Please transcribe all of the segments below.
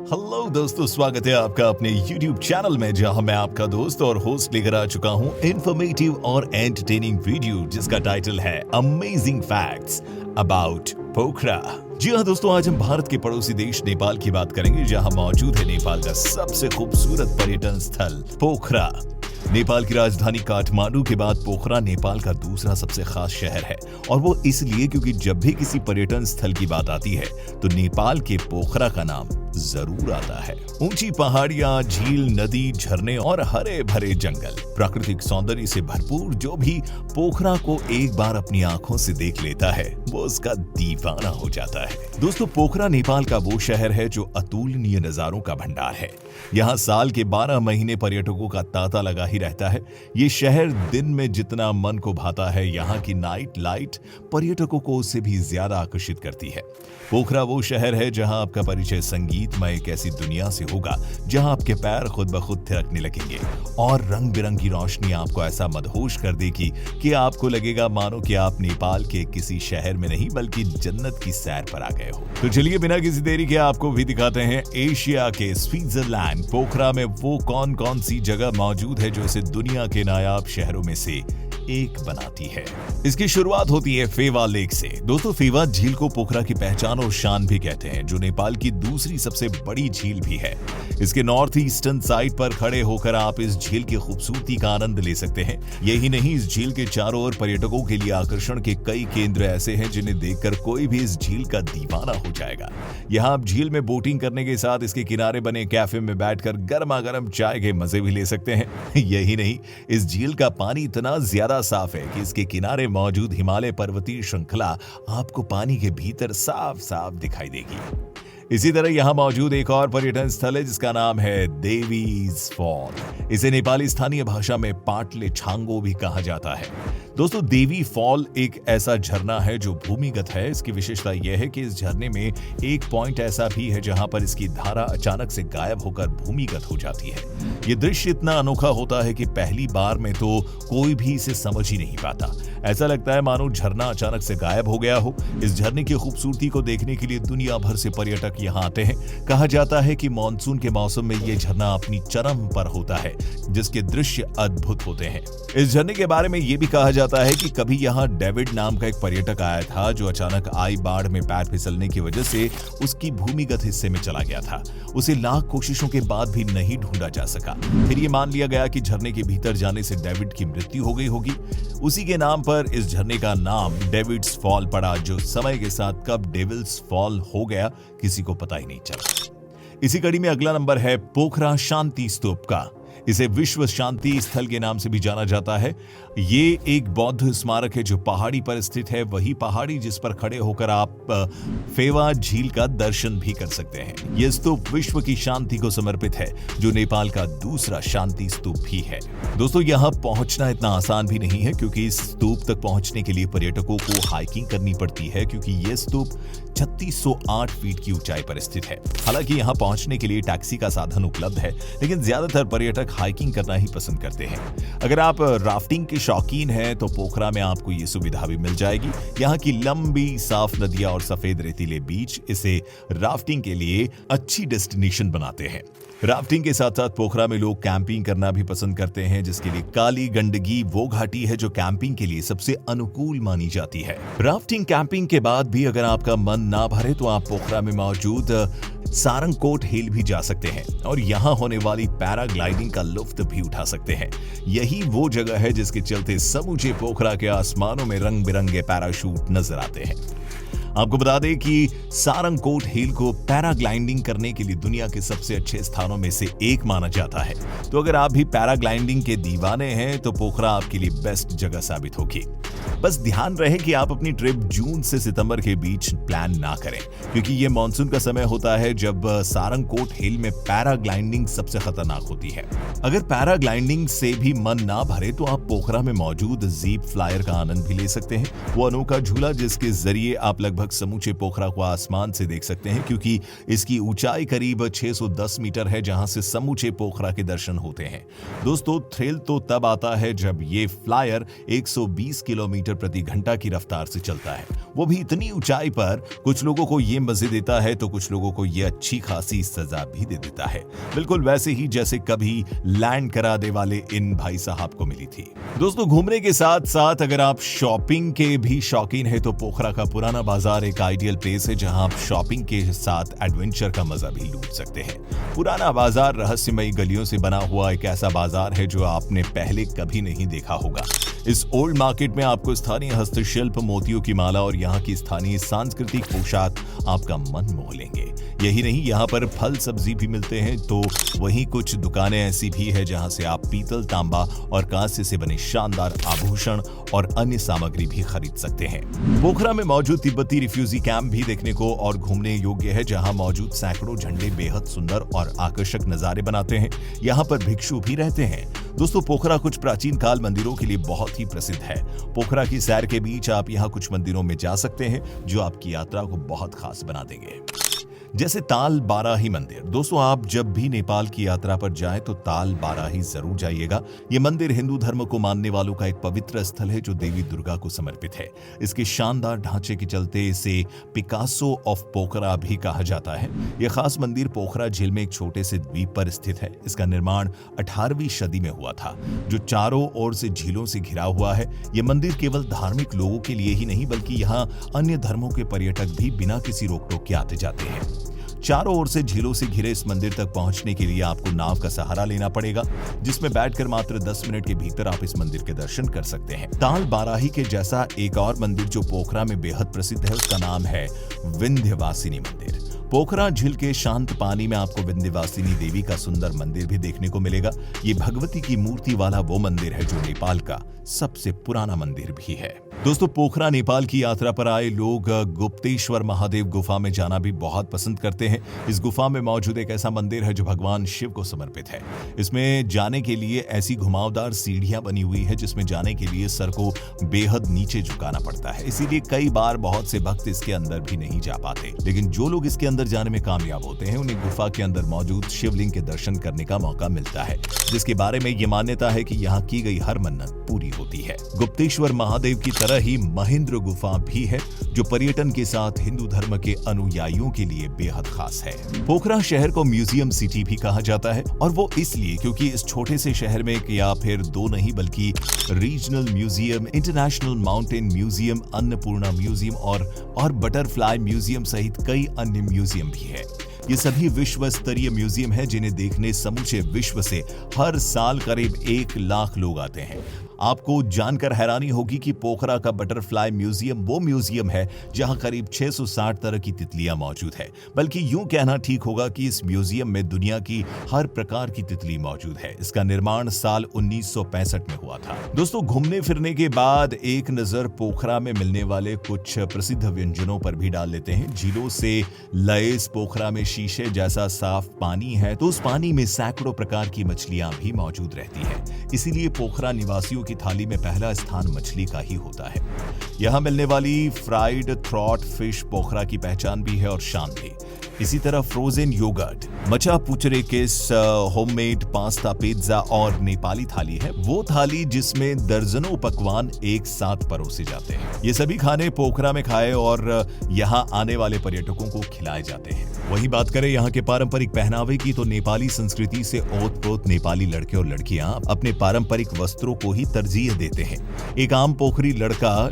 Hello दोस्तों, स्वागत है आपका अपने YouTube चैनल में, जहां मैं आपका दोस्त और होस्ट लेकर आ चुका हूं इंफॉर्मेटिव और एंटरटेनिंग वीडियो जिसका टाइटल है अमेजिंग फैक्ट्स अबाउट पोखरा। जी हाँ दोस्तों, आज हम भारत के पड़ोसी देश नेपाल की बात करेंगे, जहां मौजूद है नेपाल का सबसे खूबसूरत पर्यटन स्थल पोखरा। नेपाल की राजधानी काठमांडू के बाद पोखरा नेपाल का दूसरा सबसे खास शहर है, और वो इसलिए क्योंकि जब भी किसी पर्यटन स्थल की बात आती है तो नेपाल के पोखरा का नाम जरूर आता है। ऊंची पहाड़ियां, झील, नदी, झरने और हरे भरे जंगल, प्राकृतिक सौंदर्य से भरपूर जो भी पोखरा को एक बार अपनी आंखों से देख लेता है वो उसका दीवाना हो जाता है। दोस्तों, पोखरा नेपाल का वो शहर है जो अतुलनीय नजारों का भंडार है। यहाँ साल के 12 महीने पर्यटकों का तांता लगा ही रहता है। ये शहर दिन में जितना मन को भाता है, यहाँ की नाइट लाइट पर्यटकों को उससे भी ज्यादा आकर्षित करती है। पोखरा वो शहर है जहाँ आपका परिचय संगीतमय एक ऐसी दुनिया से होगा जहाँ आपके पैर खुद ब खुद थिरकने लगेंगे और रंग बिरंगी रोशनी आपको ऐसा मदहोश कर देगी कि आपको लगेगा मानो कि आप नेपाल के किसी शहर में नहीं बल्कि जन्नत की सैर पर आ गए हो। तो चलिए बिना किसी देरी के आपको भी दिखाते हैं एशिया के स्विट्जरलैंड पोखरा में वो कौन कौन सी जगह मौजूद है जो इसे दुनिया के नायाब शहरों में से एक बनाती है। इसकी शुरुआत होती है फेवा लेक से। दोस्तों, फेवा झील को पोखरा की पहचान और शान भी कहते हैं, जो नेपाल की दूसरी सबसे बड़ी झील भी है। इसके नॉर्थ ईस्टर्न साइड पर खड़े होकर आप इस झील की खूबसूरती का आनंद ले सकते हैं। यही नहीं, इस झील के चारों ओर पर्यटकों के लिए आकर्षण के कई केंद्र ऐसे हैं जिन्हें देखकर कोई भी इस झील का दीवाना हो जाएगा। यहाँ आप झील में बोटिंग करने के साथ इसके किनारे बने कैफे में बैठकर गर्मा गर्म चाय के मजे भी ले सकते हैं। यही नहीं, इस झील का पानी इतना ज्यादा साफ है कि इसके किनारे मौजूद हिमालय पर्वतीय श्रृंखला आपको पानी के भीतर साफ साफ दिखाई देगी। इसी तरह यहाँ मौजूद एक और पर्यटन स्थल है जिसका नाम है देवीज फॉल। इसे नेपाली स्थानीय भाषा में पाटले छांगो भी कहा जाता है। दोस्तों, देवी फॉल एक ऐसा झरना है जो भूमिगत है। इसकी विशेषता यह है कि इस झरने में एक पॉइंट ऐसा भी है जहां पर इसकी धारा अचानक से गायब होकर भूमिगत हो जाती है। ये दृश्य इतना अनोखा होता है कि पहली बार में तो कोई भी इसे समझ ही नहीं पाता। ऐसा लगता है मानो झरना अचानक से गायब हो गया हो। इस झरने की खूबसूरती को देखने के लिए दुनिया भर से पर्यटक यहाँ आते हैं। कहा जाता है कि मानसून के मौसम में यह झरना अपनी चरम पर होता है, जिसके दृश्य अद्भुत होते हैं। इस झरने के बारे में यह भी कहा जाता है कि कभी यहाँ डेविड नाम का एक पर्यटक आया था जो अचानक आई बाढ़ में पैर फिसलने की वजह से उसकी भूमिगत हिस्से में चला गया था। उसे लाख कोशिशों के बाद भी नहीं ढूंढा जा सका। फिर ये मान लिया गया कि झरने के भीतर जाने से डेविड की मृत्यु हो गई होगी। उसी के नाम पर इस झरने का नाम डेविड्स फॉल पड़ा, जो समय के साथ कब डेविल्स फॉल हो गया किसी को पता ही नहीं चला। इसी कड़ी में अगला नंबर है पोखरा शांति स्तूप का। इसे विश्व शांति स्थल के नाम से भी जाना जाता है। ये एक बौद्ध स्मारक है जो पहाड़ी पर स्थित है, वही पहाड़ी जिस पर खड़े होकर आप फेवा झील का दर्शन भी कर सकते हैं। यह स्तूप विश्व की शांति को समर्पित है, जो नेपाल का दूसरा शांति स्तूप भी है। दोस्तों, यहाँ पहुंचना इतना आसान भी नहीं है, क्योंकि इस स्तूप तक पहुंचने के लिए पर्यटकों को हाइकिंग करनी पड़ती है, क्योंकि यह स्तूप 3608 फीट की ऊंचाई पर स्थित है। हालांकि यहाँ पहुंचने के लिए टैक्सी का साधन उपलब्ध है, लेकिन ज्यादातर पर्यटक हाइकिंग करना ही पसंद करते हैं। अगर आप राफ्टिंग के शौकीन हैं तो पोखरा में आपको ये सुविधा भी मिल जाएगी। यहाँ की लंबी साफ नदियां और सफेद रेतीले बीच इसे राफ्टिंग के लिए अच्छी डेस्टिनेशन बनाते हैं। राफ्टिंग के साथ साथ पोखरा में लोग कैंपिंग करना भी पसंद करते हैं, जिसके लिए काली गंडकी वो घाटी है जो कैंपिंग के लिए सबसे अनुकूल मानी जाती है। राफ्टिंग कैंपिंग के बाद भी अगर आपका मन ना भरे तो आप पोखरा में मौजूद सारंगकोट हिल भी जा सकते हैं और यहाँ होने वाली पैराग्लाइडिंग का लुत्फ भी उठा सकते हैं। यही वो जगह है जिसके चलते समूचे पोखरा के आसमानों में रंग बिरंगे पैराशूट नजर आते हैं। आपको बता दें कि सारंगकोट हिल को पैराग्लाइडिंग करने के लिए दुनिया के सबसे अच्छे स्थानों में से एक माना जाता है। तो अगर आप भी पैराग्लाइडिंग के दीवाने हैं तो पोखरा आपके लिए बेस्ट जगह साबित होगी। बस ध्यान रहे कि आप अपनी ट्रिप जून से सितंबर के बीच प्लान ना करें, क्योंकि ये मानसून का समय होता है जब सारंगकोट हिल में पैराग्लाइडिंग सबसे खतरनाक होती है। अगर पैराग्लाइडिंग से भी मन ना भरे तो आप पोखरा में मौजूद जीप फ्लायर का आनंद भी ले सकते हैं। वो अनोखा झूला जिसके जरिए आप लगभग लगभग समूचे पोखरा को आसमान से देख सकते हैं, क्योंकि इसकी ऊंचाई करीब 610 मीटर है, जहां से समूचे पोखरा के दर्शन होते हैं। दोस्तों, थ्रिल तो तब आता है जब ये फ्लायर 120 किलोमीटर प्रति घंटा की रफ्तार से चलता है, वो भी इतनी ऊंचाई पर। कुछ लोगों को ये मजे देता है तो कुछ लोगों को ये अच्छी खासी सजा भी दे देता है, बिल्कुल वैसे ही जैसे कभी लैंड कराने वाले इन भाई साहब को मिली थी। दोस्तों, घूमने के साथ साथ अगर आप शॉपिंग के भी शौकीन है तो पोखरा का पुराना बाजार एक आइडियल प्लेस है, जहां आप शॉपिंग के साथ एडवेंचर का मजा भी लूट सकते हैं। पुराना बाजार रहस्यमयी गलियों से बना हुआ एक ऐसा बाजार है जो आपने पहले कभी नहीं देखा होगा। इस ओल्ड मार्केट में आपको स्थानीय हस्तशिल्प, मोतियों की माला और यहाँ की स्थानीय सांस्कृतिक पोशाक आपका मन मोह लेंगे। यही नहीं, यहाँ पर फल सब्जी भी मिलते हैं, तो वहीं कुछ दुकानें ऐसी भी है जहाँ से आप पीतल, तांबा और कांसे से बने शानदार आभूषण और अन्य सामग्री भी खरीद सकते हैं। पोखरा में मौजूद तिब्बती रिफ्यूजी कैंप भी देखने को और घूमने योग्य है, जहाँ मौजूद सैकड़ों झंडे बेहद सुंदर और आकर्षक नजारे बनाते हैं। यहाँ पर भिक्षु भी रहते हैं। दोस्तों, पोखरा कुछ प्राचीन काल मंदिरों के लिए बहुत ही प्रसिद्ध है। पोखरा की सैर के बीच आप यहाँ कुछ मंदिरों में जा सकते हैं जो आपकी यात्रा को बहुत खास बना देंगे, जैसे ताल बाराही मंदिर। दोस्तों, आप जब भी नेपाल की यात्रा पर जाएं तो ताल बाराही जरूर जाइएगा। ये मंदिर हिंदू धर्म को मानने वालों का एक पवित्र स्थल है जो देवी दुर्गा को समर्पित है। इसके शानदार ढांचे के चलते इसे पिकासो ऑफ पोखरा भी कहा जाता है। यह खास मंदिर पोखरा झील में एक छोटे से द्वीप पर स्थित है। इसका निर्माण 18वीं सदी में हुआ था, जो चारों ओर से झीलों से घिरा हुआ है। यह मंदिर केवल धार्मिक लोगों के लिए ही नहीं, बल्कि यहाँ अन्य धर्मों के पर्यटक भी बिना किसी रोक टोक के आते जाते हैं। चारों ओर से झीलों से घिरे इस मंदिर तक पहुंचने के लिए आपको नाव का सहारा लेना पड़ेगा, जिसमें बैठकर मात्र 10 मिनट के भीतर आप इस मंदिर के दर्शन कर सकते हैं। ताल बाराही के जैसा एक और मंदिर जो पोखरा में बेहद प्रसिद्ध है, उसका नाम है विंध्यवासिनी मंदिर। पोखरा झील के शांत पानी में आपको विंध्यवासिनी देवी का सुंदर मंदिर भी देखने को मिलेगा। ये भगवती की मूर्ति वाला वो मंदिर है जो नेपाल का सबसे पुराना मंदिर भी है। दोस्तों, पोखरा नेपाल की यात्रा पर आए लोग गुप्तेश्वर महादेव गुफा में जाना भी बहुत पसंद करते हैं। इस गुफा में मौजूद एक ऐसा मंदिर है जो भगवान शिव को समर्पित है। इसमें जाने के लिए ऐसी घुमावदार सीढ़ियां बनी हुई है जिसमें जाने के लिए सर को बेहद नीचे झुकाना पड़ता है। इसीलिए कई बार बहुत से भक्त इसके अंदर भी नहीं जा पाते, लेकिन जो लोग इसके अंदर जाने में कामयाब होते हैं उन्हें गुफा के अंदर मौजूद शिवलिंग के दर्शन करने का मौका मिलता है, जिसके बारे में ये मान्यता है कि यहाँ की गई हर मन्नत पूरी होती है। गुप्तेश्वर महादेव की तरह ही महेंद्र गुफा भी है, जो पर्यटन के साथ हिंदू धर्म के अनुयायियों के लिए बेहद खास है। पोखरा शहर को म्यूजियम सिटी भी कहा जाता है, और वो इसलिए क्योंकि इस छोटे से शहर में या फिर दो नहीं बल्कि regional museum, international mountain museum, Annapurna museum और बटरफ्लाई म्यूजियम सहित कई अन्य म्यूजियम भी है। ये सभी विश्व स्तरीय म्यूजियम है जिन्हें देखने समूचे विश्व से हर साल करीब 1 लाख लोग आते हैं। आपको जानकर हैरानी होगी कि पोखरा का बटरफ्लाई म्यूजियम वो म्यूजियम है जहां करीब 660 तरह की तितलियां मौजूद है। बल्कि यूं कहना ठीक होगा कि इस म्यूजियम में दुनिया की हर प्रकार की तितली मौजूद है। इसका निर्माण साल 1965 में हुआ था। दोस्तों, घूमने फिरने के बाद एक नजर पोखरा में मिलने वाले कुछ प्रसिद्ध व्यंजनों पर भी डाल लेते हैं। झीलों से लैस पोखरा में शीशे जैसा साफ पानी है, तो उस पानी में सैकड़ों प्रकार की मछलियां भी मौजूद रहती है। इसीलिए पोखरा निवासियों की थाली में पहला स्थान मछली का ही होता है। यहां मिलने वाली फ्राइड थ्रॉट फिश पोखरा की पहचान भी है और शान भी। इसी तरह फ्रोजन योगर्ट, मचा पुचरेकिस, होममेड पास्ता, पिज्जा और नेपाली थाली है वो थाली जिसमें दर्जनों पकवान एक साथ परोसे जाते हैं। ये सभी खाने पोखरा में खाए और यहाँ आने वाले पर्यटकों को खिलाए जाते हैं। वही बात करें यहाँ के पारंपरिक पहनावे की, तो नेपाली संस्कृति से ओतप्रोत नेपाली लड़के और लड़कियां अपने पारंपरिक वस्त्रों को ही तरजीह देते हैं। एक आम पोखरी लड़का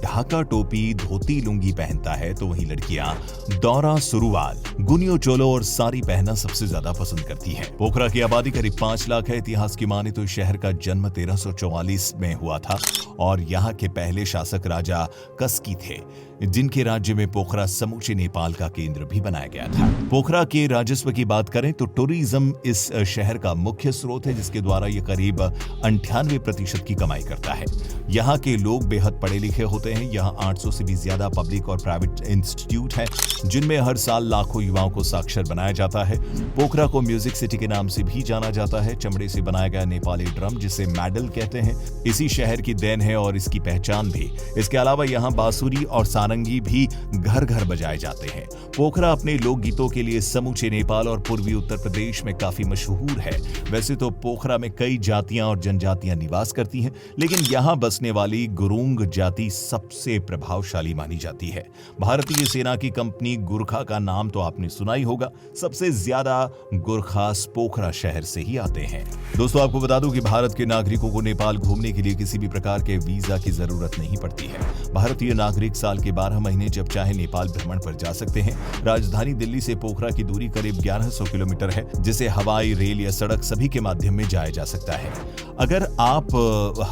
ढाका टोपी, धोती, लुंगी पहनता है, तो वही लड़कियां दौरा, सुरुवाल, गुनियो चोलो और साड़ी पहनना सबसे ज्यादा पसंद करती हैं। पोखरा की आबादी करीब 5 लाख है। इतिहास की माने तो शहर का जन्म 1344 में हुआ था और यहाँ के पहले शासक राजा कस्की थे, जिनके राज्य में पोखरा समूचे नेपाल का केंद्र भी बनाया गया था। पोखरा के राजस्व की बात करें तो टूरिज्म इस शहर का मुख्य स्रोत है, जिसके द्वारा ये करीब 98% की कमाई करता है। यहाँ के लोग बेहद पढ़े लिखे होते हैं। यहाँ 800 से भी ज्यादा पब्लिक और प्राइवेट इंस्टीट्यूट है, जिनमें हर साल लाखों युवाओं को साक्षर बनाया जाता है। पोखरा को म्यूजिक सिटी के नाम से भी जाना जाता है। चमड़े से बनाया गया नेपाली ड्रम, जिसे मैडल कहते हैं, इसी शहर की देन है और इसकी पहचान भी। इसके अलावा यहाँ बांसुरी और सारंगी भी घर घर बजाए जाते हैं। पोखरा अपने लोकगीतों के लिए समूचे नेपाल और पूर्वी उत्तर प्रदेश में काफी मशहूर है। वैसे तो पोखरा में कई जातियां और जनजातियां निवास करती हैं, लेकिन यहाँ बसने वाली गुरुंग जाति सबसे प्रभावशाली मानी जाती है। भारतीय सेना की कंपनी गुरखा का नाम तो आपने सुना ही होगा। सबसे ज्यादा गुरखास पोखरा शहर से ही आते हैं। दोस्तों, आपको बता दूं कि भारत के नागरिकों को नेपाल घूमने के लिए किसी भी प्रकार के वीजा की जरूरत नहीं पड़ती है। भारतीय नागरिक साल के 12 महीने जब चाहे नेपाल भ्रमण पर जा सकते हैं। राजधानी दिल्ली से पोखरा की दूरी करीब 1100 किलोमीटर है, जिसे हवाई, रेल या सड़क सभी के माध्यम में जाया जा सकता है। अगर आप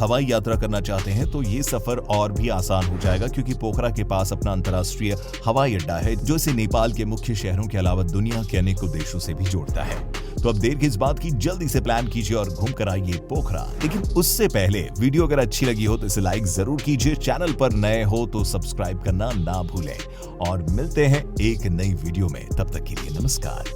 हवाई यात्रा करना चाहते हैं तो ये सफर और भी आसान हो जाएगा, क्योंकि पोखरा के पास अपना अंतर्राष्ट्रीय हवाई अड्डा है, जो इसे नेपाल के मुख्य शहरों के अलावा दुनिया के अनेकों देशों से भी जोड़ता है। तो अब देर किस बात की, जल्दी से प्लान कीजिए और घूम कर आइए पोखरा। लेकिन उससे पहले वीडियो अगर अच्छी लगी हो तो इसे लाइक जरूर कीजिए। चैनल पर नए हो तो सब्सक्राइब करना ना भूलें और मिलते हैं एक नई वीडियो में। तब तक के लिए नमस्कार।